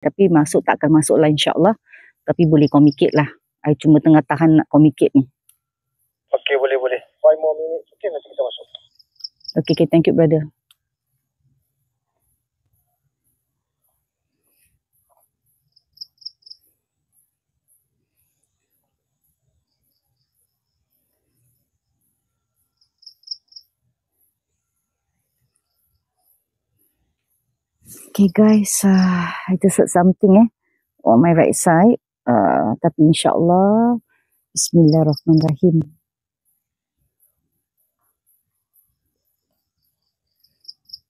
Tapi masuk tak akan masuk lah insyaAllah. Tapi boleh communicate lah. I cuma tengah tahan nak communicate ni. Okay, boleh. 5 more minutes. Okay, nanti kita masuk. Okay, thank you brother. Okay guys, I just heard something on my right side. Tapi insyaAllah, Bismillahirrahmanirrahim.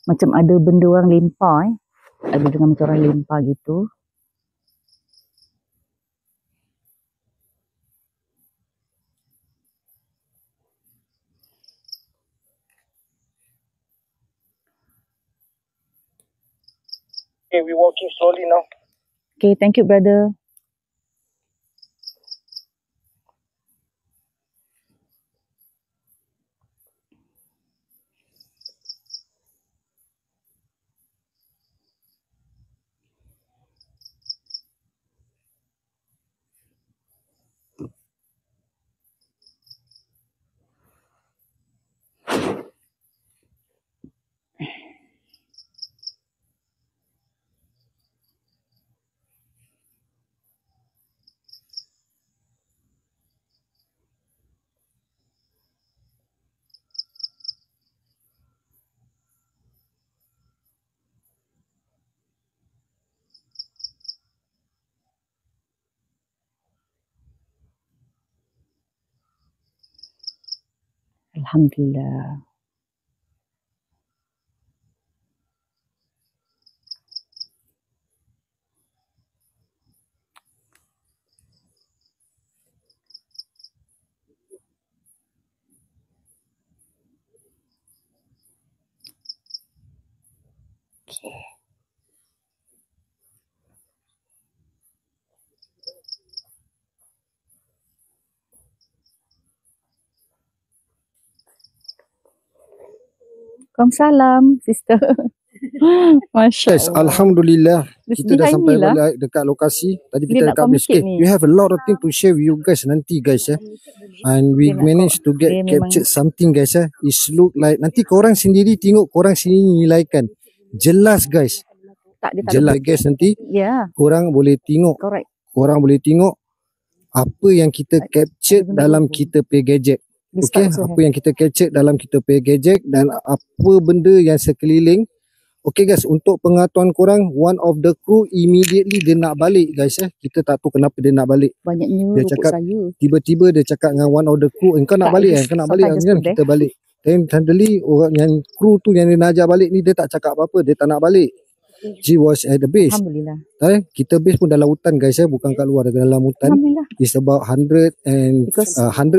Macam ada benda orang lempar Ada dengan macam orang lempar gitu. Okay, we walking slowly now. Okay, thank you brother. Alhamdulillah. Okay. Waalaikumsalam, sister. Masya Yes, Allah. Alhamdulillah. Kita dah sampai lah. balik dekat lokasi. Tadi Dia kita nak dekat base communicate camp. ni. We have a lot of things to share with you guys nanti guys And we Dia nak managed to dia get memang- captured something guys It's look like nanti korang sendiri tengok, korang sendiri nilaikan. Jelas guys. Tak, dia tak Jelas ada. guys nanti Ya, korang boleh tengok. correct. Korang boleh tengok apa yang kita capture benda dalam tu. kita pay gadget. This Okay, part also apa yang kita capture dalam kita pay gadget dan apa benda yang sekeliling. Okay guys, untuk pengetahuan korang, one of the crew immediately dia nak balik guys Kita tak tahu kenapa dia nak balik. Banyaknya Dia rupuk cakap, saya. Tiba-tiba dia cakap dengan one of the crew, engkau nak Tak, balik just Kau nak sometimes balik just kan? put there. Kita balik. Then suddenly orang yang crew tu yang dia nak ajak balik ni, dia tak cakap apa-apa, dia tak nak balik. She was at the base. Alhamdulillah. Kita base pun dalam hutan guys bukan kat luar, dalam hutan. Alhamdulillah. It's about 100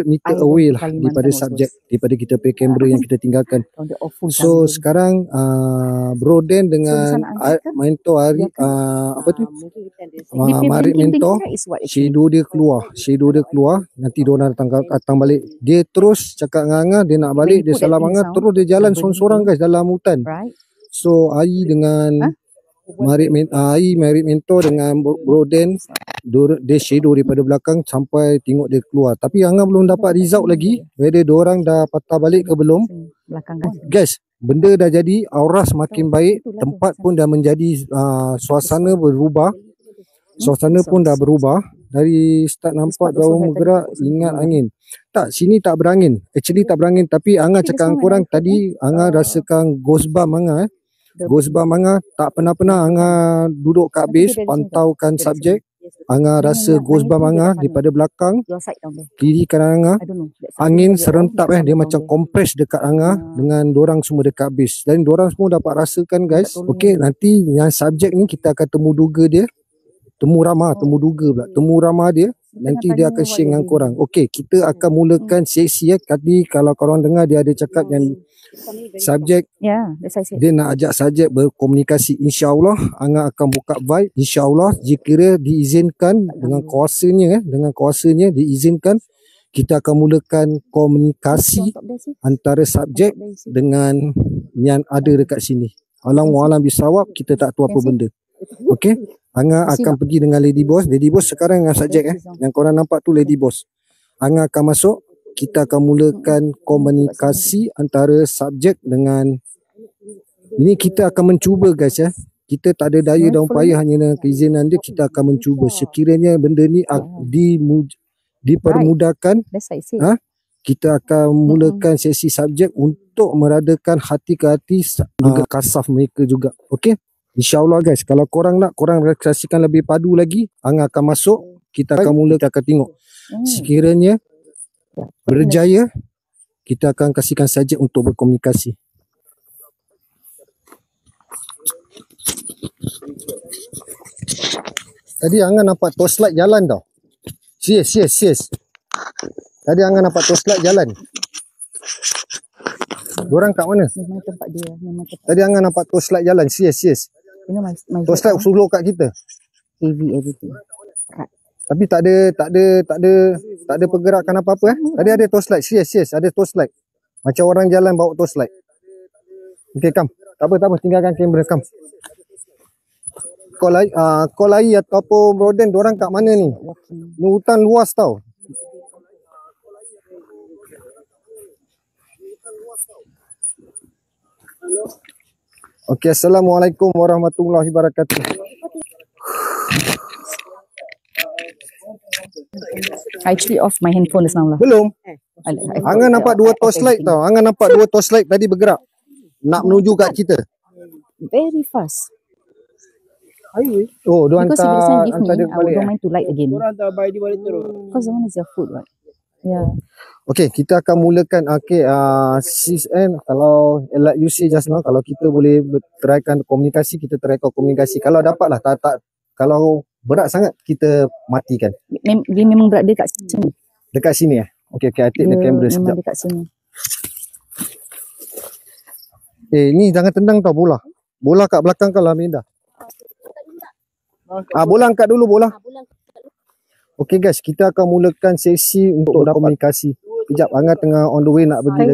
meter I away went to lah Kalimantan daripada also. subjek, daripada kita pay kamera yang kita tinggalkan. On the awful So jungle. sekarang Bro Dan dengan sana angkat mentor Ari, dia kan, apa tu? Dia punya Marik blinking mentor, light is what actually. shadow dia keluar, nanti diorang datang balik. Dia terus cakap dengan Angah, dia nak balik, dia When you put salam that Angah, thing terus dia jalan sound, sorang-sorang guys dalam hutan. Right. So Ari dengan Marik mentor dengan Bro Dan, dia shadow daripada belakang sampai tengok dia keluar. Tapi Angah belum dapat result lagi whether diorang dah patah balik ke belum. Belakang kan. Guys, benda dah jadi, aura semakin baik, tempat pun dah menjadi suasana berubah. Suasana pun dah berubah. Dari start nampak jauh bergerak, ingat angin. Tak, sini tak berangin. Actually tak berangin, tapi Angah cakap dengan korang tadi, Angah rasakan ghost bump Angah Ghost bump Angah, tak pernah Angah duduk kat base, pantaukan subjek. Angah rasa ghost bump Angah daripada belakang, Your side down there. kiri kanan Angah. I don't know. Angin serentak dia macam kompres dekat Angah dengan dorang semua dekat base. Dan dorang semua dapat rasakan guys. Okey, nanti yang subjek ni kita akan temu duga dia. Temu ramah dia. Nanti dia akan share dengan korang. Okey, kita akan mulakan sesi Tadi kalau korang dengar dia ada cakap yang subjek Yeah, that's I said. dia nak ajak subjek berkomunikasi. InsyaAllah Angah akan buka vibe. InsyaAllah jika diizinkan dengan kuasanya diizinkan, kita akan mulakan komunikasi antara subjek dengan yang ada dekat sini. Alam bisawab, kita tak tahu apa benda. Okey. Anga akan pergi dengan Lady Boss. Lady Boss sekarang yang subjek Yang korang nampak tu Lady Boss. Anga akan masuk. Kita akan mulakan komunikasi antara subjek dengan ini kita akan mencuba guys Kita tak ada daya dan upaya hanya dengan keizinan dia kita akan mencuba. Sekiranya benda ni dipermudahkan, kita akan mulakan sesi subjek untuk meradakan hati ke hati juga kasaf mereka juga. Okey. InsyaAllah guys, kalau korang nak, korang saksikan lebih padu lagi, Anga akan masuk, kita akan mula, kita akan tengok. Sekiranya berjaya, kita akan kasihkan subjek untuk berkomunikasi. Tadi Anga nampak torchlight jalan tau. Yes. Tadi Anga nampak torchlight jalan. Diorang kat mana? Memang tempat dia. Tadi Anga nampak torchlight jalan. Yes. You know my Torchlight sulur kat kita. heavy everything. Tapi tak ada pergerakan apa-apa Tadi ada torchlight. Yes, ada torchlight. Macam orang jalan bawa torchlight. Okey, kam. Tak apa, tinggalkan kamera, kam. Kolai ataupun Roden, diorang kat mana ni? Ni hutan luas tau. Okey, Assalamualaikum warahmatullahi wabarakatuh. I actually off my handphone just now lah. Belum. Anga nampak dua torchlight tau. Anga nampak dua torchlight tadi bergerak. Nak menuju kat kita. Very fast. Oh, dia Because if hantar you give me, dia I balik. don't mind to light again. Korang hantar bayi di balik terus. Because the one is your food, right? Yeah. Okey, kita akan mulakan. Okey, sis kalau like you say just now, kalau kita boleh trykan komunikasi, kita trykan komunikasi. Kalau dapat lah, tak kalau berat sangat kita matikan. Dia memang berat dia kat sini. Dekat sini Okey, I take the camera Memang sekejap. dekat sini. Ni jangan tendang tau bola. Bola kat belakang kau lah, Minda. Bola angkat dulu bola. Okey guys, kita akan mulakan sesi untuk komunikasi. Kejap, Anga tengah on the way nak pergi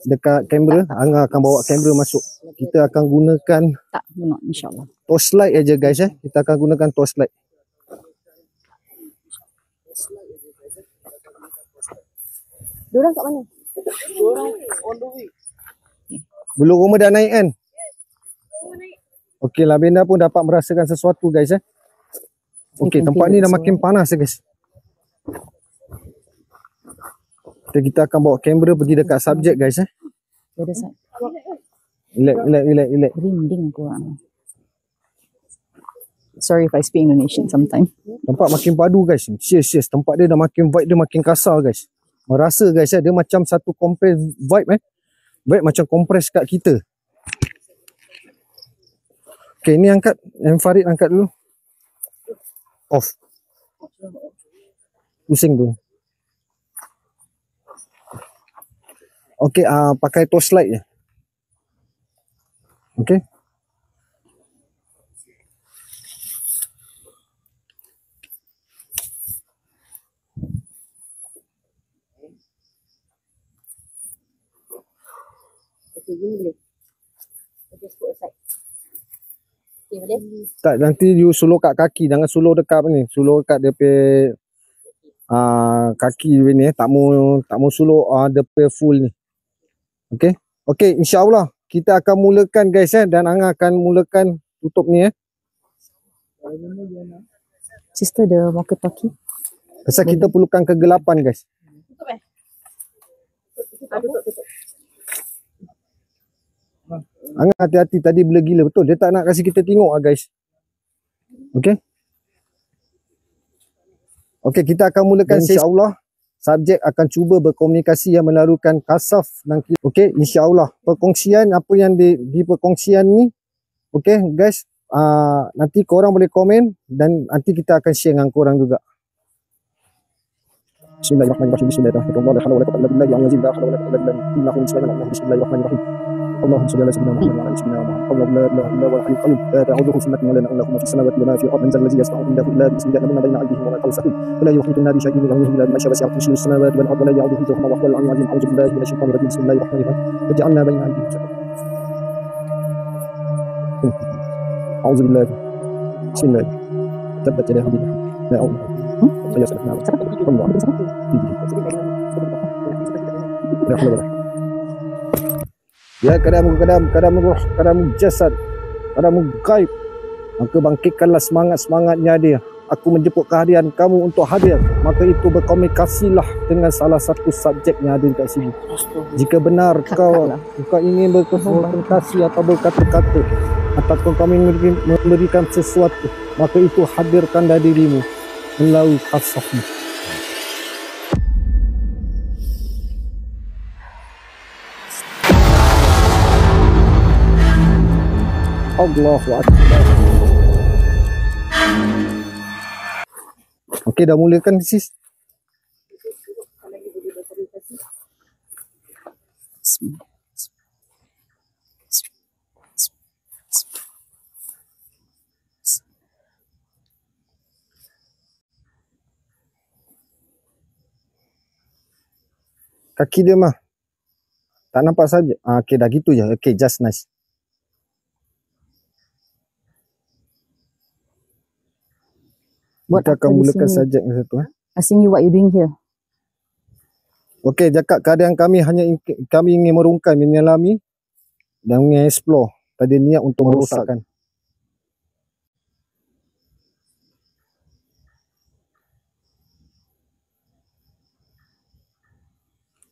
dekat kamera. Anga akan bawa kamera masuk. Kita akan gunakan Tak, not insyaAllah. torchlight aja guys Kita akan gunakan torchlight. Diorang kat mana? Belum rumah dah naik kan? Okey, Labenda pun dapat merasakan sesuatu guys Okey, tempat ni dah makin panas guys. Kita akan bawa kamera pergi dekat subjek guys The other side. Relax. Rinding aku orang. Sorry if I speak Indonesian sometime. Tempat makin padu guys. Yes. Tempat dia dah makin vibe dia makin kasar guys. Merasa guys dia macam satu compress vibe Vibe macam compress kat kita. Okay, ni angkat. Farid angkat dulu. Off. Pusing tu. Okay, pakai torchlight je. Okay. Tak, nanti you sulur kat kaki, jangan sulur dekat ni, sulur dekat dia pe kaki ni tak mau sulur dia pe full ni. Okey, insya-Allah kita akan mulakan guys dan Anga akan mulakan tutup ni Sister, the walkie-talkie. Pasal kita perlukan kegelapan guys. Anga hati-hati tadi bila gila betul. Dia tak nak kasi kita tengok guys. Okey. Okey, kita akan mulakan insya-Allah. Subjek akan cuba berkomunikasi yang melalukan kasaf dan okey, insya-Allah. Perkongsian apa yang di perkongsian ni okey guys, nanti korang boleh komen dan nanti kita akan share dengan korang juga. Bismillahirrahmanirrahim. Bismillahirrahmanirrahim. اللهم صل على سيدنا محمد وعلى سيدنا محمد. اللهم لا اله الا هو الحي القيوم لا تعوده سنه ولا نوم له ما في السماوات وما في الارض من ذا الذي يشفع عنده الا باذنه يعلم ما بين ايديهم وما خلفهم ولا يحيطون بشيء من علمه الا بما شاء وسع كرسيه السماوات والارض ولا يعوده حفظهما وهو العلي العظيم. اعوذ بالله من الشيطان الرجيم. بسم الله الرحمن الرحيم. وجعلنا بين ايديهم Auzubillah. Bismillah. Tabbat yadah Abi Lahab. La Allah. Saya salah nama. Allah. La hawla wala. Ya kadamu ruh, kadamu jasad, kadamu gaib. Maka bangkitkanlah semangat-semangatnya dia. Aku menjemput kehadiran kamu untuk hadir. Maka itu berkomunikasilah dengan salah satu subjek yang ada dekat sini. Jika benar kau ingin berkomunikasi atau berkata-kata, atau kau ingin memberikan sesuatu, maka itu hadirkan dari dirimu melalui kasahmu. Allahu Akbar. Okey, dah mulakan sis. Kaki dia mah tak nampak saja. Okey, dah gitu je. Okey, just nice. Kita akan mulakan subjek yang satu. Asking you what you doing here. Okey, cakap keadaan kami kami ingin merungkai, menyelami dan ingin explore. Tadi niat untuk merosakkan.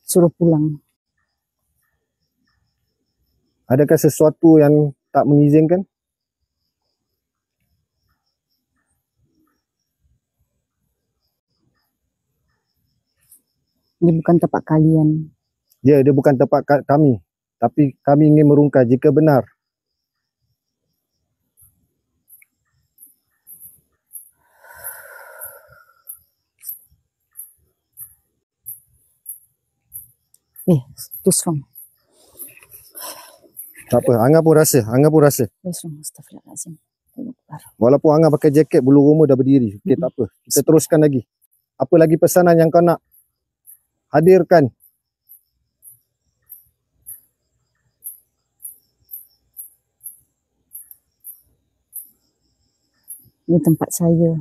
Suruh pulang. Adakah sesuatu yang tak mengizinkan? Ini bukan tempat kalian. Ya, dia bukan tempat kami. Tapi kami ingin merungkai jika benar. Too strong. Tak apa, Angah pun rasa. Too strong. Astaghfirullahaladzim. Walaupun Angah pakai jaket, bulu roma dah berdiri. Okey, tak apa. Kita teruskan lagi. Apa lagi pesanan yang kau nak hadirkan? Ini tempat saya.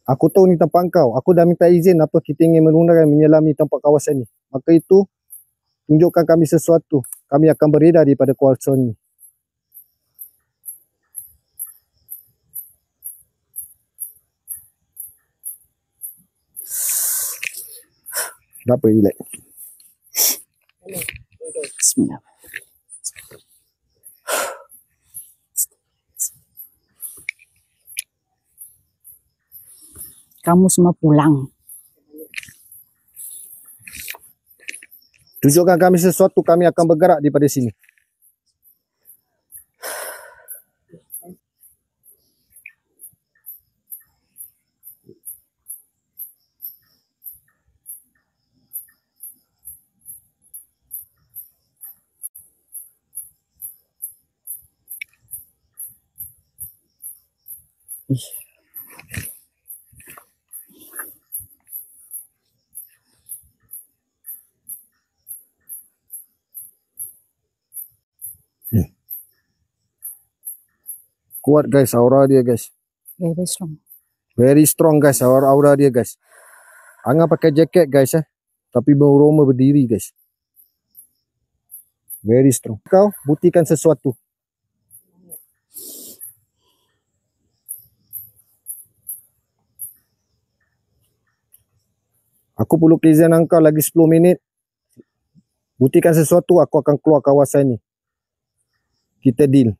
Aku tahu ni tempat kau. Aku dah minta izin apa kita ingin menunaikan menyelami tempat kawasan ni. Maka itu, tunjukkan kami sesuatu. Kami akan beredar daripada kawasan ni. Tak apa, relax. Bismillah. Kamu semua pulang. Tunjukkan kami sesuatu, kami akan bergerak daripada sini. Kuat guys, aura dia guys. Very strong. Very strong guys, aura dia guys. Angah pakai jaket guys tapi beraroma berdiri guys. Very strong. Kau buktikan sesuatu. Aku perlu keizin engkau lagi 10 minit. Buktikan sesuatu, aku akan keluar kawasan ni. Kita deal.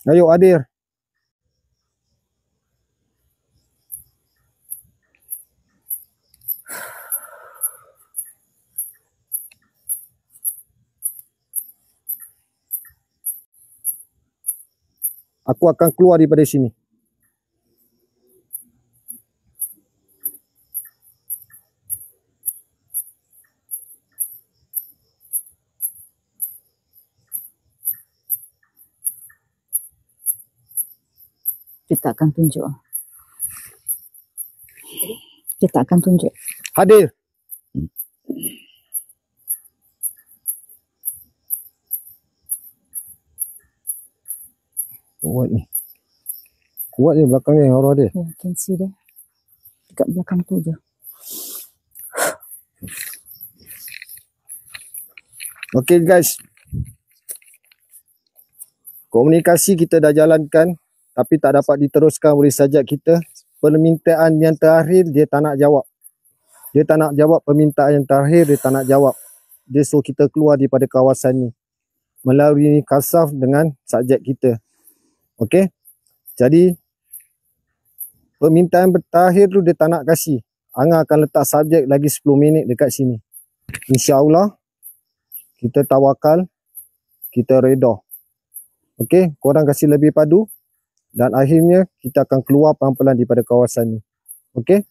Ayo hadir. Aku akan keluar daripada sini. Kita akan tunjuk. Kita akan tunjuk. Hadir. Kuat ni. Kuat je belakang ni aura dia. Ya, can see dia. Dekat belakang tu je. Okay guys. Komunikasi kita dah jalankan tapi tak dapat diteruskan oleh sajak kita. Permintaan yang terakhir dia tak nak jawab. Dia tak nak jawab permintaan yang terakhir, dia tak nak jawab. Dia suruh kita keluar daripada kawasan ni. Melalui kasaf dengan subjek kita. Okey. Jadi permintaan terakhir tu dia tak nak kasih. Angah akan letak subjek lagi 10 minit dekat sini. InsyaAllah kita tawakal, kita reda. Okey, korang kasih lebih padu dan akhirnya kita akan keluar pelan-pelan daripada kawasan ni. Okey?